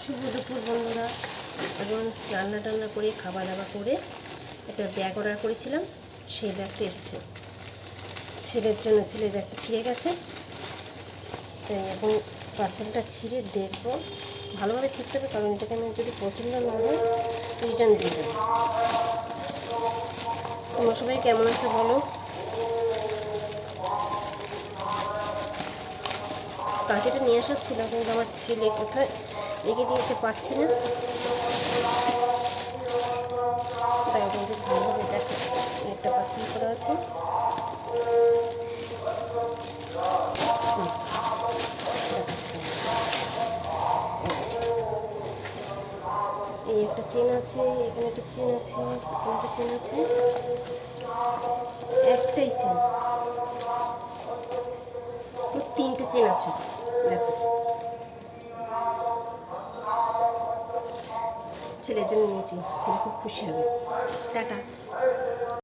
শুভ দুপুর বন্ধুরা। এখন রান্না টান্না করে খাওয়া দাওয়া করে একটা ব্যাগ অর্ডার করেছিলাম, সেই ব্যাগটা এসেছে ছেলের জন্য। ছেলের ব্যাগটা ছিঁড়ে গেছে, তাই এখন পার্সেলটা ছিঁড়ে দেখবো, ভালোভাবে ছিঁড়তে হবে, কারণ এটাকে আমি যদি পছন্দ না হয় রিটার্ন দিয়ে দেবো। তোমরা সবাই কেমন আছে বলো। কাঁচিটা নিয়ে আসার ছিল, কিন্তু আমার ছেলে কোথায় রেখে দিয়েছে পাচ্ছি না। তাই কিন্তু ভালোভাবে দেখো, একটা পার্সেল করা আছে। এই একটা চেন আছে, এখানে একটা চেন আছে, এখানে একটা চেন আছে, একটাই চেন, তিনটে চেন আছে। দেখো, ছেলের জন্য নিয়েছি, ছেলে খুব খুশি হবে। টাটা।